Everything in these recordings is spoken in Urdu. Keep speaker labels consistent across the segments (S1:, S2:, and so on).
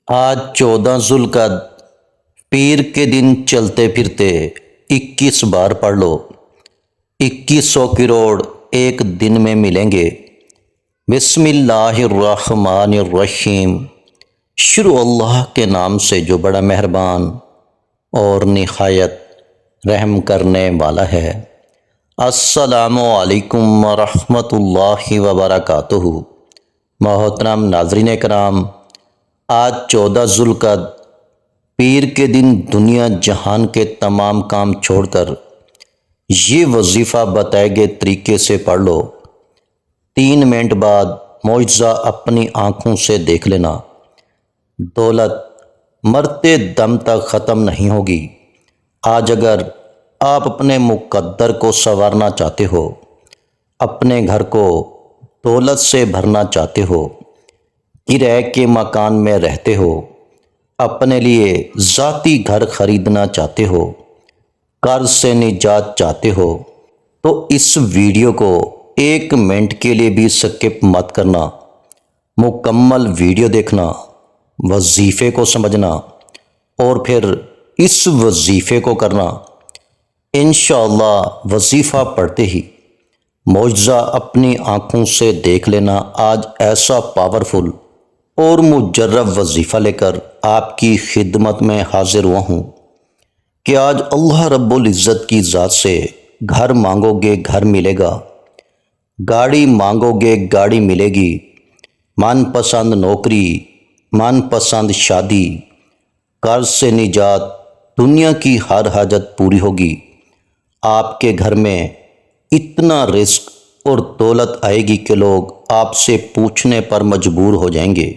S1: آج 14 ذوالقعدہ پیر کے دن چلتے پھرتے 21 بار پڑھ لو، 2100 کروڑ ایک دن میں ملیں گے۔ بسم اللہ الرحمن الرحیم، شروع اللہ کے نام سے جو بڑا مہربان اور نہایت رحم کرنے والا ہے۔ السلام علیکم ورحمۃ اللہ وبرکاتہ۔ محترم ناظرین کرام، آج 14 ذوالقعدہ پیر کے دن دنیا جہان کے تمام کام چھوڑ کر یہ وظیفہ بتائے گئے طریقے سے پڑھ لو۔ 3 منٹ بعد معجزہ اپنی آنکھوں سے دیکھ لینا۔ دولت مرتے دم تک ختم نہیں ہوگی۔ آج اگر آپ اپنے مقدر کو سنوارنا چاہتے ہو، اپنے گھر کو دولت سے بھرنا چاہتے ہو، کرائے کے مکان میں رہتے ہو، اپنے لیے ذاتی گھر خریدنا چاہتے ہو، قرض سے نجات چاہتے ہو، تو اس ویڈیو کو 1 منٹ کے لیے بھی سکپ مت کرنا۔ مکمل ویڈیو دیکھنا، وظیفے کو سمجھنا اور پھر اس وظیفے کو کرنا۔ انشاءاللہ وظیفہ پڑھتے ہی معجزہ اپنی آنکھوں سے دیکھ لینا۔ آج ایسا پاورفل اور مجرب وظیفہ لے کر آپ کی خدمت میں حاضر ہوا ہوں کہ آج اللہ رب العزت کی ذات سے گھر مانگو گے گھر ملے گا، گاڑی مانگو گے گاڑی ملے گی، من پسند نوکری، من پسند شادی، قرض سے نجات، دنیا کی ہر حاجت پوری ہوگی۔ آپ کے گھر میں اتنا رزق اور دولت آئے گی کہ لوگ آپ سے پوچھنے پر مجبور ہو جائیں گے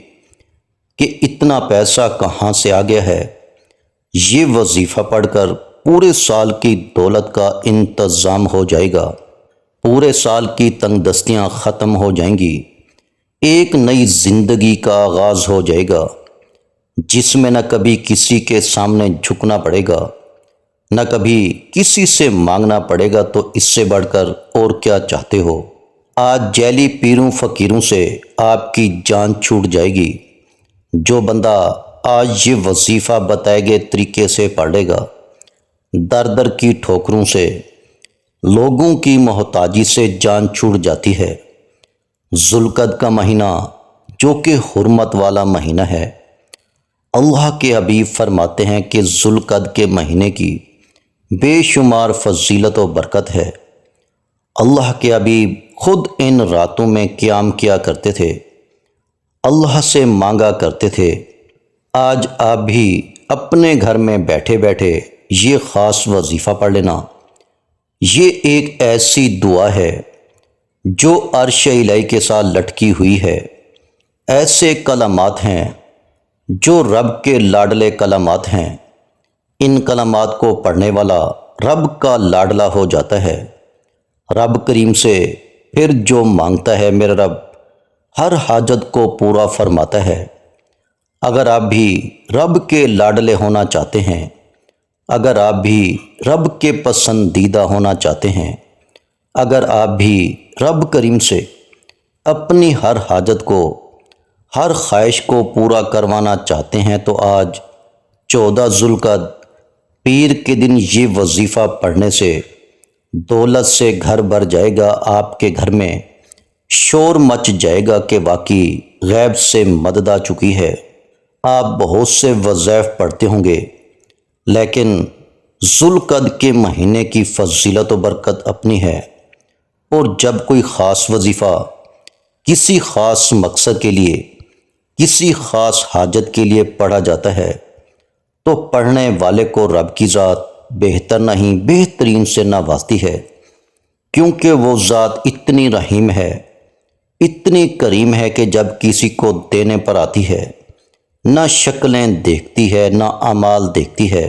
S1: کہ اتنا پیسہ کہاں سے آ گیا ہے۔ یہ وظیفہ پڑھ کر پورے سال کی دولت کا انتظام ہو جائے گا، پورے سال کی تنگ دستیاں ختم ہو جائیں گی، ایک نئی زندگی کا آغاز ہو جائے گا جس میں نہ کبھی کسی کے سامنے جھکنا پڑے گا، نہ کبھی کسی سے مانگنا پڑے گا۔ تو اس سے بڑھ کر اور کیا چاہتے ہو؟ آج جیلی پیروں فقیروں سے آپ کی جان چھوٹ جائے گی۔ جو بندہ آج یہ وظیفہ بتائے گئے طریقے سے پڑھے گا، در در کی ٹھوکروں سے، لوگوں کی محتاجی سے جان چھوٹ جاتی ہے۔ ذوالقعدہ کا مہینہ جو کہ حرمت والا مہینہ ہے، اللہ کے حبیب فرماتے ہیں کہ ذوالقعدہ کے مہینے کی بے شمار فضیلت و برکت ہے۔ اللہ کے حبیب خود ان راتوں میں قیام کیا کرتے تھے، اللہ سے مانگا کرتے تھے۔ آج آپ بھی اپنے گھر میں بیٹھے بیٹھے یہ خاص وظیفہ پڑھ لینا۔ یہ ایک ایسی دعا ہے جو عرش الہی کے ساتھ لٹکی ہوئی ہے۔ ایسے کلمات ہیں جو رب کے لاڈلے کلمات ہیں۔ ان کلمات کو پڑھنے والا رب کا لاڈلا ہو جاتا ہے۔ رب کریم سے پھر جو مانگتا ہے، میرا رب ہر حاجت کو پورا فرماتا ہے۔ اگر آپ بھی رب کے لاڈلے ہونا چاہتے ہیں، اگر آپ بھی رب کے پسندیدہ ہونا چاہتے ہیں، اگر آپ بھی رب کریم سے اپنی ہر حاجت کو، ہر خواہش کو پورا کروانا چاہتے ہیں، تو آج 14 ذوالقعدہ پیر کے دن یہ وظیفہ پڑھنے سے دولت سے گھر بھر جائے گا۔ آپ کے گھر میں شور مچ جائے گا کہ واقعی غیب سے مدد آ چکی ہے۔ آپ بہت سے وظائف پڑھتے ہوں گے، لیکن ذوالقعدہ کے مہینے کی فضیلت و برکت اپنی ہے۔ اور جب کوئی خاص وظیفہ کسی خاص مقصد کے لیے، کسی خاص حاجت کے لیے پڑھا جاتا ہے، تو پڑھنے والے کو رب کی ذات بہتر نہیں بہترین سے نوازتی ہے، کیونکہ وہ ذات اتنی رحیم ہے، اتنی کریم ہے کہ جب کسی کو دینے پر آتی ہے، نہ شکلیں دیکھتی ہے، نہ اعمال دیکھتی ہے،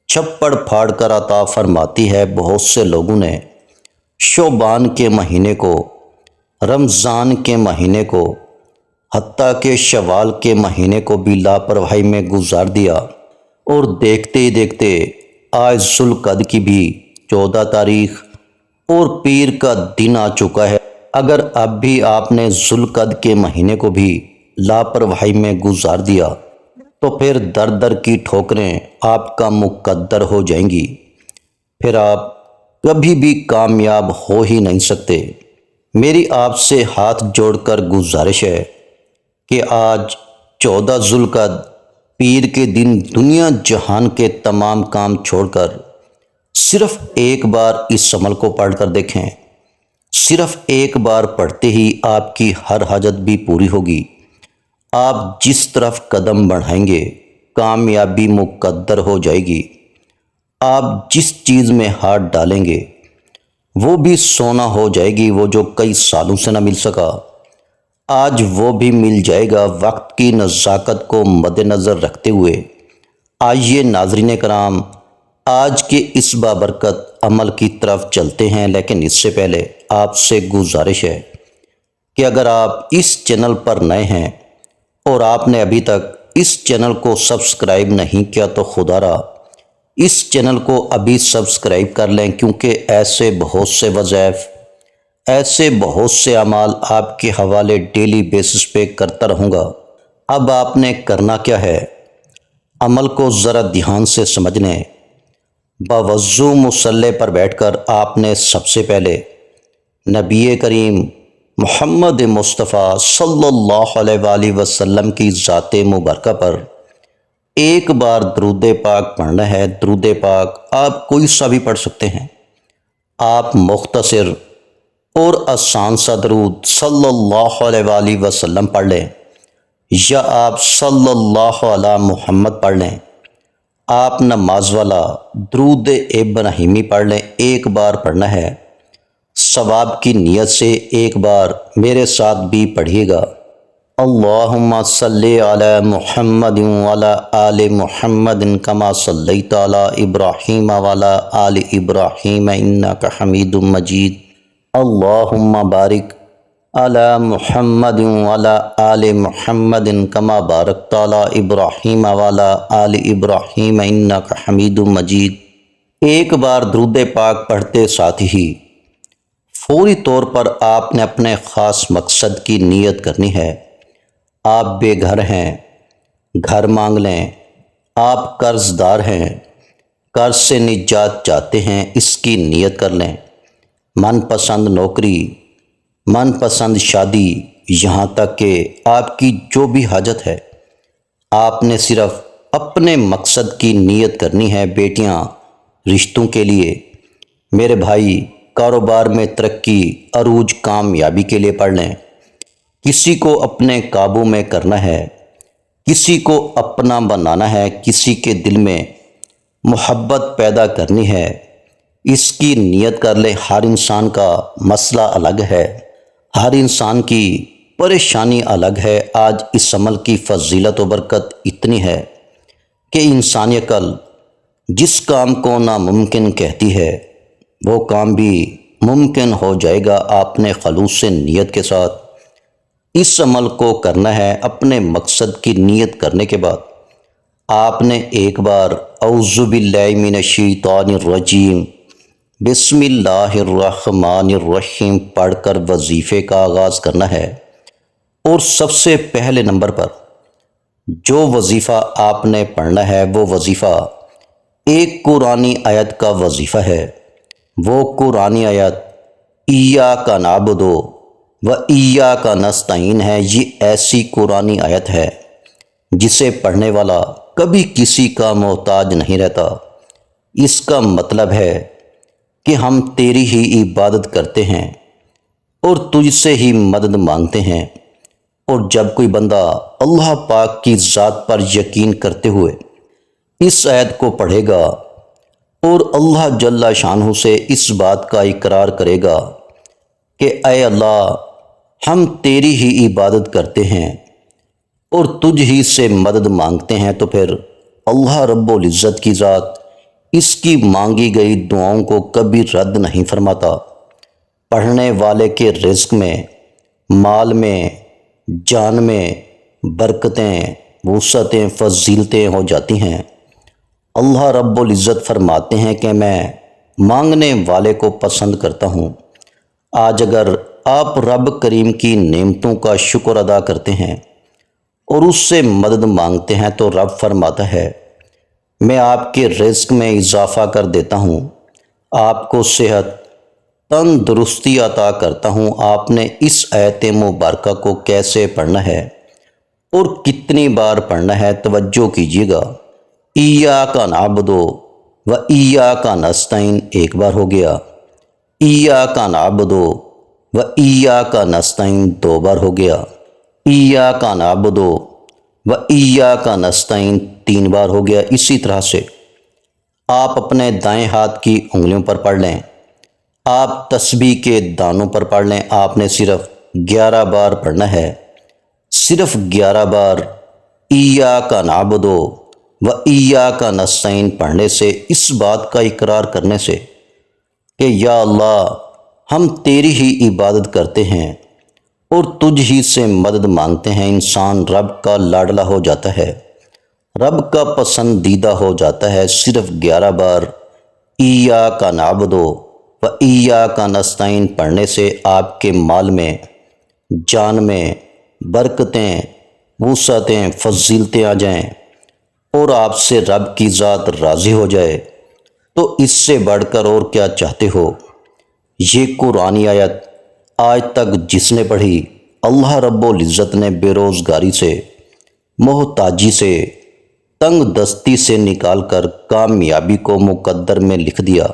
S1: چھپڑ پھاڑ کر عطا فرماتی ہے۔ بہت سے لوگوں نے شعبان کے مہینے کو، رمضان کے مہینے کو، حتیٰ کہ شوال کے مہینے کو بھی لاپرواہی میں گزار دیا، اور دیکھتے ہی دیکھتے آج ذوالقعدہ کی بھی 14 تاریخ اور پیر کا دن آ چکا ہے۔ اگر اب بھی آپ نے ذوالقعدہ کے مہینے کو بھی لاپرواہی میں گزار دیا تو پھر در در کی ٹھوکریں آپ کا مقدر ہو جائیں گی، پھر آپ کبھی بھی کامیاب ہو ہی نہیں سکتے۔ میری آپ سے ہاتھ جوڑ کر گزارش ہے کہ آج 14 ذوالقعدہ پیر کے دن دنیا جہان کے تمام کام چھوڑ کر صرف ایک بار اس عمل کو پڑھ کر دیکھیں۔ صرف ایک بار پڑھتے ہی آپ کی ہر حاجت بھی پوری ہوگی۔ آپ جس طرف قدم بڑھائیں گے کامیابی مقدر ہو جائے گی۔ آپ جس چیز میں ہاتھ ڈالیں گے وہ بھی سونا ہو جائے گی، وہ جو کئی سالوں سے نہ مل سکا آج وہ بھی مل جائے گا۔ وقت کی نزاکت کو مد نظر رکھتے ہوئے آئیے ناظرین کرام آج کے اس بابرکت عمل کی طرف چلتے ہیں، لیکن اس سے پہلے آپ سے گزارش ہے کہ اگر آپ اس چینل پر نئے ہیں اور آپ نے ابھی تک اس چینل کو سبسکرائب نہیں کیا تو خدا را اس چینل کو ابھی سبسکرائب کر لیں، کیونکہ ایسے بہت سے وظائف، ایسے بہت سے اعمال آپ کے حوالے ڈیلی بیسس پہ کرتا رہوں گا۔ اب آپ نے کرنا کیا ہے، عمل کو ذرا دھیان سے سمجھ لیں۔ باوضو مصلی پر بیٹھ کر آپ نے سب سے پہلے نبی کریم محمد مصطفیٰ صلی اللہ علیہ وآلہ وسلم کی ذات مبارکہ پر ایک بار درود پاک پڑھنا ہے۔ درود پاک آپ کوئی سا بھی پڑھ سکتے ہیں۔ آپ مختصر اور آسان سا درود صلی اللہ علیہ وآلہ وسلم پڑھ لیں، یا آپ صلی اللہ علی محمد پڑھ لیں۔ آپ نماز والا درود ابراہیمی پڑھ لیں، ایک بار پڑھنا ہے۔ ثواب کی نیت سے ایک بار میرے ساتھ بھی پڑھیے گا۔ اللہم صلی علی محمد وعلی آل محمد کما صلیت علی ابراہیم وعلی آل ابراہیم انک حمید مجید۔ اللہم بارک علی محمد وعلی آل محمد کما بارکت علی ابراہیم وعلی آل ابراہیم انک حمید مجید۔ ایک بار درود پاک پڑھتے ساتھ ہی فوری طور پر آپ نے اپنے خاص مقصد کی نیت کرنی ہے۔ آپ بے گھر ہیں، گھر مانگ لیں۔ آپ قرض دار ہیں، قرض سے نجات چاہتے ہیں، اس کی نیت کر لیں۔ من پسند نوکری، من پسند شادی، یہاں تک کہ آپ کی جو بھی حاجت ہے آپ نے صرف اپنے مقصد کی نیت کرنی ہے۔ بیٹیاں رشتوں کے لیے، میرے بھائی کاروبار میں ترقی عروج کامیابی کے لیے پڑھ لیں۔ کسی کو اپنے قابو میں کرنا ہے، کسی کو اپنا بنانا ہے، کسی کے دل میں محبت پیدا کرنی ہے، اس کی نیت کر لے۔ ہر انسان کا مسئلہ الگ ہے، ہر انسان کی پریشانی الگ ہے۔ آج اس عمل کی فضیلت و برکت اتنی ہے کہ انسانی عقل جس کام کو ناممکن کہتی ہے وہ کام بھی ممکن ہو جائے گا۔ آپ نے خلوص سے نیت کے ساتھ اس عمل کو کرنا ہے۔ اپنے مقصد کی نیت کرنے کے بعد آپ نے ایک بار اعوذ باللہ من الشیطان الرجیم بسم اللہ الرحمن الرحیم پڑھ کر وظیفے کا آغاز کرنا ہے۔ اور سب سے پہلے نمبر پر جو وظیفہ آپ نے پڑھنا ہے وہ وظیفہ ایک قرآنی آیت کا وظیفہ ہے۔ وہ قرآنی آیت ایاک نعبد و ایاک نستعین ہے۔ یہ ایسی قرآنی آیت ہے جسے پڑھنے والا کبھی کسی کا محتاج نہیں رہتا۔ اس کا مطلب ہے کہ ہم تیری ہی عبادت کرتے ہیں اور تجھ سے ہی مدد مانگتے ہیں۔ اور جب کوئی بندہ اللہ پاک کی ذات پر یقین کرتے ہوئے اس آیت کو پڑھے گا اور اللہ جل شانہ سے اس بات کا اقرار کرے گا کہ اے اللہ ہم تیری ہی عبادت کرتے ہیں اور تجھ ہی سے مدد مانگتے ہیں، تو پھر اللہ رب العزت کی ذات اس کی مانگی گئی دعاؤں کو کبھی رد نہیں فرماتا۔ پڑھنے والے کے رزق میں، مال میں، جان میں برکتیں، وسعتیں، فضیلتیں ہو جاتی ہیں۔ اللہ رب العزت فرماتے ہیں کہ میں مانگنے والے کو پسند کرتا ہوں۔ آج اگر آپ رب کریم کی نعمتوں کا شکر ادا کرتے ہیں اور اس سے مدد مانگتے ہیں تو رب فرماتا ہے میں آپ کے رزق میں اضافہ کر دیتا ہوں، آپ کو صحت تندرستی عطا کرتا ہوں۔ آپ نے اس آیت مبارکہ کو کیسے پڑھنا ہے اور کتنی بار پڑھنا ہے، توجہ کیجیے گا۔ ایاک نعبد و ایاک نستعین ایک بار ہو گیا، ایاک نعبد و ایاک نستعین دو بار ہو گیا، ایاک نعبد و ایاک نستعین تین بار ہو گیا۔ اسی طرح سے آپ اپنے دائیں ہاتھ کی انگلیوں پر پڑھ لیں، آپ تسبیح کے دانوں پر پڑھ لیں۔ آپ نے صرف 11 بار پڑھنا ہے، صرف 11 بار ایاک نعبد و ایاک نستعین پڑھنے سے، اس بات کا اقرار کرنے سے کہ یا اللہ ہم تیری ہی عبادت کرتے ہیں اور تجھ ہی سے مدد مانگتے ہیں، انسان رب کا لاڈلا ہو جاتا ہے، رب کا پسندیدہ ہو جاتا ہے۔ صرف 11 بار ایاک نعبد و ایاک نستعین پڑھنے سے آپ کے مال میں، جان میں برکتیں، وسعتیں، فضیلتیں آ جائیں اور آپ سے رب کی ذات راضی ہو جائے، تو اس سے بڑھ کر اور کیا چاہتے ہو؟ یہ قرآنی آیت آج تک جس نے پڑھی، اللہ رب العزت نے بے روزگاری سے، محتاجی سے، تنگ دستی سے نکال کر کامیابی کو مقدر میں لکھ دیا۔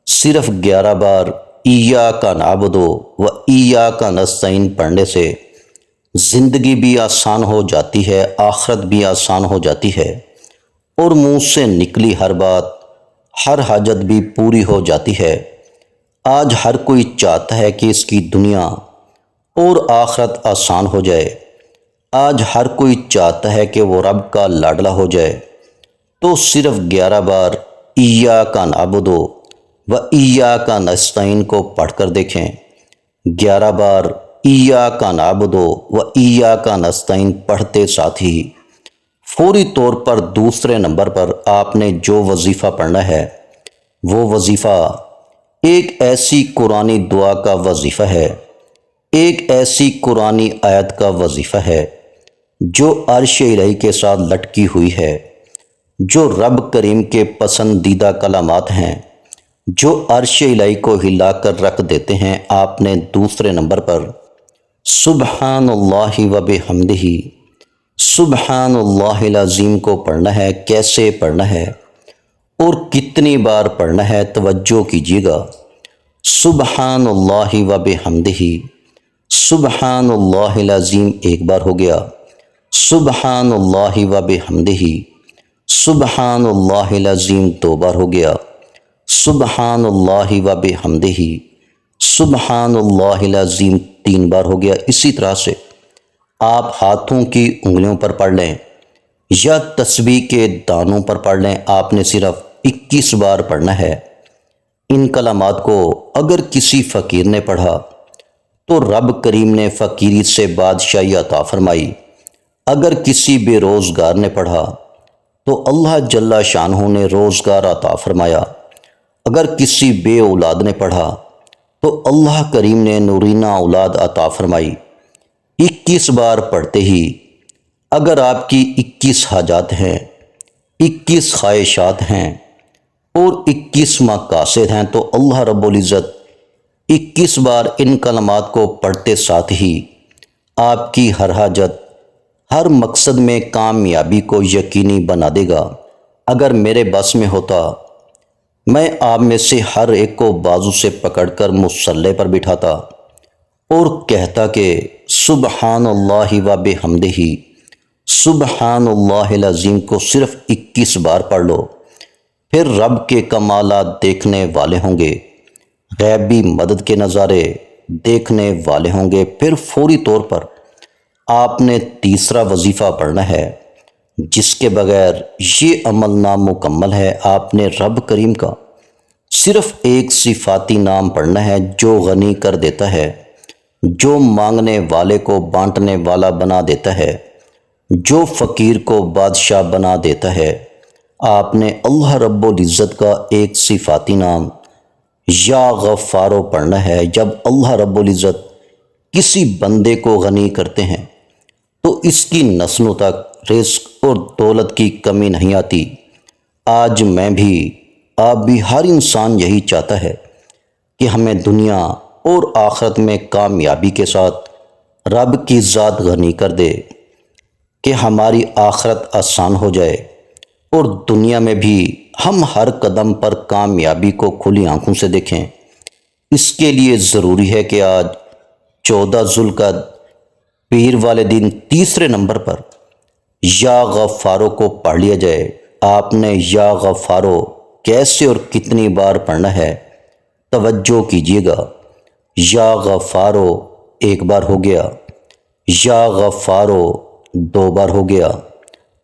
S1: صرف 11 بار ایاک نعبد و ایاک نستعین پڑھنے سے زندگی بھی آسان ہو جاتی ہے، آخرت بھی آسان ہو جاتی ہے، اور منہ سے نکلی ہر بات، ہر حاجت بھی پوری ہو جاتی ہے۔ آج ہر کوئی چاہتا ہے کہ اس کی دنیا اور آخرت آسان ہو جائے، آج ہر کوئی چاہتا ہے کہ وہ رب کا لاڈلا ہو جائے، تو صرف 11 بار ایاک نعبد و ایاک نستعین کو پڑھ کر دیکھیں۔ 11 بار ایاک نعبد و ایاک نستعین پڑھتے ساتھ ہی فوری طور پر دوسرے نمبر پر آپ نے جو وظیفہ پڑھنا ہے، وہ وظیفہ ایک ایسی قرآنی دعا کا وظیفہ ہے، ایک ایسی قرآنی آیت کا وظیفہ ہے جو عرش الہی کے ساتھ لٹکی ہوئی ہے، جو رب کریم کے پسندیدہ کلمات ہیں، جو عرش الہی کو ہلا کر رکھ دیتے ہیں۔ آپ نے دوسرے نمبر پر سبحان اللہ و بحمدہ، سبحان اللہ العظیم کو پڑھنا ہے۔ کیسے پڑھنا ہے اور کتنی بار پڑھنا ہے، توجہ کیجیے گا۔ سبحان اللہ و بحمدہ، سبحان اللہ العظیم ایک بار ہو گیا، سبحان اللہ و بحمدہ، سبحان اللہ العظیم دو بار ہو گیا، سبحان اللہ و بحمدہ، سبحان اللہ العظیم تین بار ہو گیا۔ اسی طرح سے آپ ہاتھوں کی انگلیوں پر پڑھ لیں یا تسبیح کے دانوں پر پڑھ لیں۔ آپ نے صرف 21 بار پڑھنا ہے۔ ان کلمات کو اگر کسی فقیر نے پڑھا تو رب کریم نے فقیری سے بادشاہی عطا فرمائی، اگر کسی بے روزگار نے پڑھا تو اللہ جل شانہ نے روزگار عطا فرمایا، اگر کسی بے اولاد نے پڑھا تو اللہ کریم نے نورینہ اولاد عطا فرمائی۔ 21 بار پڑھتے ہی اگر آپ کی 21 حاجات ہیں، 21 خواہشات ہیں اور 21 مقاصد ہیں، تو اللہ رب العزت 21 بار ان کلمات کو پڑھتے ساتھ ہی آپ کی ہر حاجت، ہر مقصد میں کامیابی کو یقینی بنا دے گا۔ اگر میرے بس میں ہوتا، میں آپ میں سے ہر ایک کو بازو سے پکڑ کر مصلی پر بٹھاتا اور کہتا کہ سبحان اللہ و بحمدہ، سبحان اللہ العظیم کو صرف 21 بار پڑھ لو، پھر رب کے کمالات دیکھنے والے ہوں گے، غیبی مدد کے نظارے دیکھنے والے ہوں گے۔ پھر فوری طور پر آپ نے تیسرا وظیفہ پڑھنا ہے، جس کے بغیر یہ عمل نامکمل ہے۔ آپ نے رب کریم کا صرف ایک صفاتی نام پڑھنا ہے جو غنی کر دیتا ہے، جو مانگنے والے کو بانٹنے والا بنا دیتا ہے، جو فقیر کو بادشاہ بنا دیتا ہے۔ آپ نے اللہ رب العزت کا ایک صفاتی نام یا غفارو پڑھنا ہے۔ جب اللہ رب العزت کسی بندے کو غنی کرتے ہیں تو اس کی نسلوں تک رزق اور دولت کی کمی نہیں آتی۔ آج میں بھی، آپ بھی، ہر انسان یہی چاہتا ہے کہ ہمیں دنیا اور آخرت میں کامیابی کے ساتھ رب کی ذات غنی کر دے، کہ ہماری آخرت آسان ہو جائے اور دنیا میں بھی ہم ہر قدم پر کامیابی کو کھلی آنکھوں سے دیکھیں۔ اس کے لیے ضروری ہے کہ آج 14 ذوالقعدہ پیر والے دن تیسرے نمبر پر یا غفارو کو پڑھ لیا جائے۔ آپ نے یا غفارو کیسے اور کتنی بار پڑھنا ہے، توجہ کیجیے گا۔ یا غفارو ایک بار ہو گیا، یا غفارو 2 بار ہو گیا،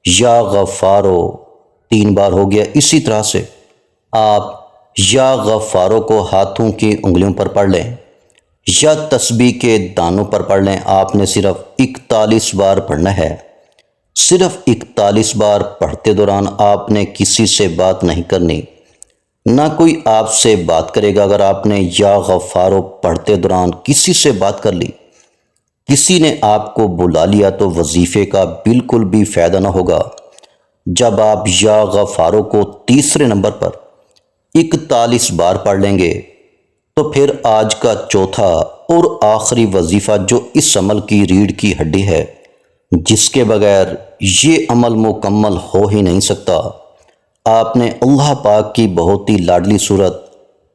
S1: یا غفارو 3 بار ہو گیا۔ اسی طرح سے آپ یا غفارو کو ہاتھوں کی انگلیوں پر پڑھ لیں یا تسبیح کے دانوں پر پڑھ لیں۔ آپ نے صرف 41 بار پڑھنا ہے۔ صرف 41 بار پڑھتے دوران آپ نے کسی سے بات نہیں کرنی، نہ کوئی آپ سے بات کرے گا۔ اگر آپ نے یا غفارو پڑھتے دوران کسی سے بات کر لی، کسی نے آپ کو بلا لیا، تو وظیفے کا بالکل بھی فائدہ نہ ہوگا۔ جب آپ یا غفارو کو تیسرے نمبر پر 41 بار پڑھ لیں گے تو پھر آج کا چوتھا اور آخری وظیفہ، جو اس عمل کی ریڑھ کی ہڈی ہے، جس کے بغیر یہ عمل مکمل ہو ہی نہیں سکتا، آپ نے اللہ پاک کی بہت ہی لاڈلی صورت،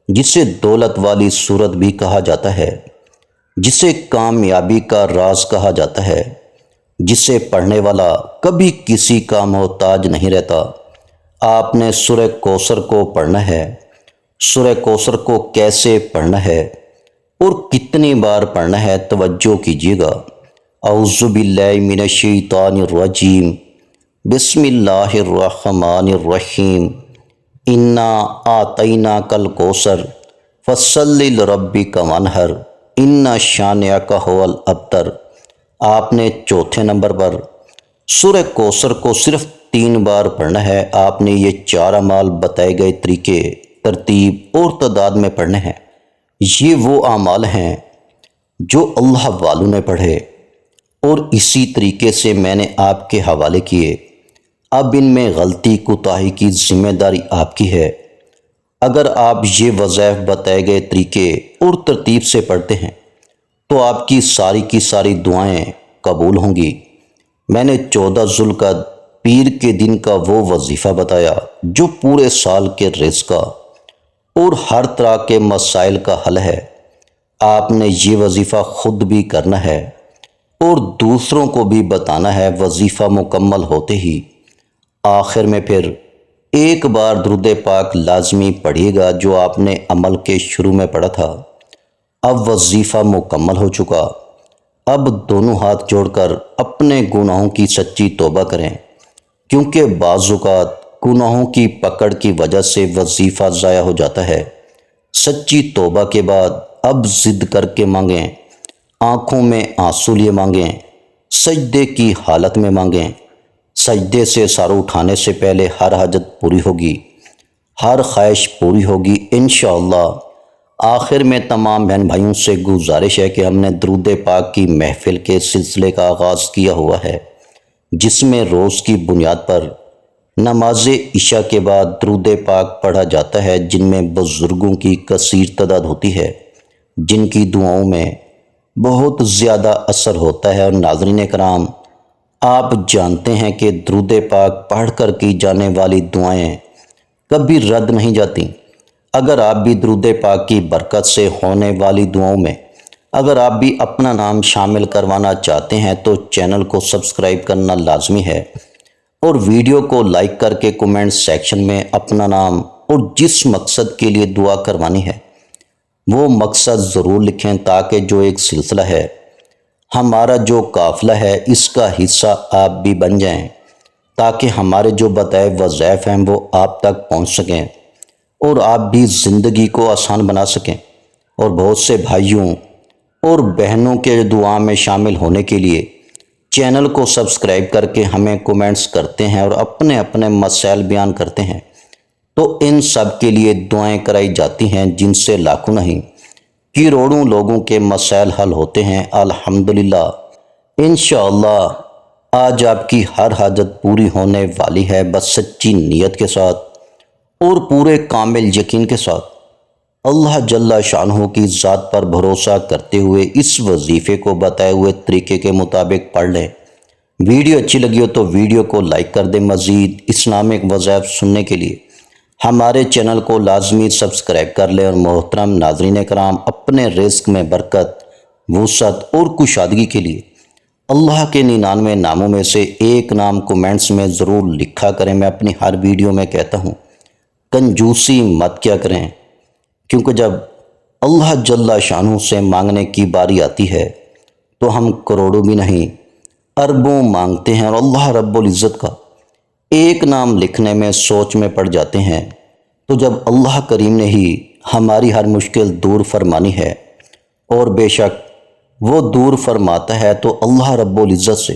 S1: جسے دولت والی صورت بھی کہا جاتا ہے، جسے کامیابی کا راز کہا جاتا ہے، جسے پڑھنے والا کبھی کسی کا محتاج نہیں رہتا، آپ نے سورہ کوثر کو پڑھنا ہے۔ سورہ کوثر کو کیسے پڑھنا ہے اور کتنی بار پڑھنا ہے، توجہ کیجیے گا۔ اعوذ باللہ من الشیطان الرجیم، بسم اللہ الرحمن الرحیم، انا اعطیناک الکوثر فصل لربک وانحر ان شانئک ھو الابتر۔ آپ نے چوتھے نمبر پر سورہ کوثر کو صرف 3 بار پڑھنا ہے۔ آپ نے یہ 4 اعمال بتائے گئے طریقے، ترتیب اور تعداد میں پڑھنے ہیں۔ یہ وہ اعمال ہیں جو اللہ والوں نے پڑھے اور اسی طریقے سے میں نے آپ کے حوالے کیے۔ اب ان میں غلطی کوتاہی کی ذمہ داری آپ کی ہے۔ اگر آپ یہ وظائف بتائے گئے طریقے اور ترتیب سے پڑھتے ہیں تو آپ کی ساری دعائیں قبول ہوں گی۔ میں نے 14 ذوالقعدہ پیر کے دن کا وہ وظیفہ بتایا جو پورے سال کے رزق کا اور ہر طرح کے مسائل کا حل ہے۔ آپ نے یہ وظیفہ خود بھی کرنا ہے اور دوسروں کو بھی بتانا ہے۔ وظیفہ مکمل ہوتے ہی آخر میں پھر ایک بار درود پاک لازمی پڑھیے گا، جو آپ نے عمل کے شروع میں پڑھا تھا۔ اب وظیفہ مکمل ہو چکا۔ اب دونوں ہاتھ جوڑ کر اپنے گناہوں کی سچی توبہ کریں، کیونکہ بعض اوقات گناہوں کی پکڑ کی وجہ سے وظیفہ ضائع ہو جاتا ہے۔ سچی توبہ کے بعد اب ضد کر کے مانگیں، آنکھوں میں آنسو لیے مانگیں، سجدے کی حالت میں مانگیں۔ سجدے سے سر اٹھانے سے پہلے ہر حاجت پوری ہوگی، ہر خواہش پوری ہوگی انشاءاللہ۔ آخر میں تمام بہن بھائیوں سے گزارش ہے کہ ہم نے درود پاک کی محفل کے سلسلے کا آغاز کیا ہوا ہے، جس میں روز کی بنیاد پر نماز عشاء کے بعد درود پاک پڑھا جاتا ہے، جن میں بزرگوں کی کثیر تعداد ہوتی ہے، جن کی دعاؤں میں بہت زیادہ اثر ہوتا ہے۔ اور ناظرین کرام، آپ جانتے ہیں کہ درود پاک پڑھ کر کی جانے والی دعائیں کبھی رد نہیں جاتی۔ اگر آپ بھی درود پاک کی برکت سے ہونے والی دعاؤں میں اگر آپ بھی اپنا نام شامل کروانا چاہتے ہیں تو چینل کو سبسکرائب کرنا لازمی ہے، اور ویڈیو کو لائک کر کے کومنٹ سیکشن میں اپنا نام اور جس مقصد کے لیے دعا کروانی ہے وہ مقصد ضرور لکھیں، تاکہ جو ایک سلسلہ ہے، ہمارا جو قافلہ ہے، اس کا حصہ آپ بھی بن جائیں، تاکہ ہمارے جو بتائے وظائف ہیں وہ آپ تک پہنچ سکیں اور آپ بھی زندگی کو آسان بنا سکیں۔ اور بہت سے بھائیوں اور بہنوں کے دعا میں شامل ہونے کے لیے چینل کو سبسکرائب کر کے ہمیں کومنٹس کرتے ہیں اور اپنے اپنے مسائل بیان کرتے ہیں، تو ان سب کے لیے دعائیں کرائی جاتی ہیں، جن سے لاکھوں نہیں کروڑوں لوگوں کے مسائل حل ہوتے ہیں۔ الحمدللہ، انشاءاللہ آج آپ کی ہر حاجت پوری ہونے والی ہے بس سچی نیت کے ساتھ اور پورے کامل یقین کے ساتھ۔ اللہ جل شانہ کی ذات پر بھروسہ کرتے ہوئے اس وظیفے کو بتائے ہوئے طریقے کے مطابق پڑھ لیں۔ ویڈیو اچھی لگی ہو تو ویڈیو کو لائک کر دیں۔ مزید اسلامک وظائف سننے کے لیے ہمارے چینل کو لازمی سبسکرائب کر لیں۔ اور محترم ناظرین کرام، اپنے رزق میں برکت، وسعت اور کشادگی کے لیے اللہ کے 99 ناموں میں سے ایک نام کومنٹس میں ضرور لکھا کریں۔ میں اپنی ہر ویڈیو میں کہتا ہوں کنجوسی مت کیا کریں، کیونکہ جب اللہ جل شانہ سے مانگنے کی باری آتی ہے تو ہم کروڑوں بھی نہیں اربوں مانگتے ہیں، اور اللہ رب العزت کا ایک نام لکھنے میں سوچ میں پڑ جاتے ہیں۔ تو جب اللہ کریم نے ہی ہماری ہر مشکل دور فرمانی ہے، اور بے شک وہ دور فرماتا ہے، تو اللہ رب العزت سے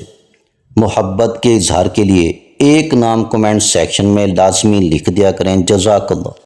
S1: محبت کے اظہار کے لیے ایک نام کمنٹ سیکشن میں لازمی لکھ دیا کریں۔ جزاک اللہ۔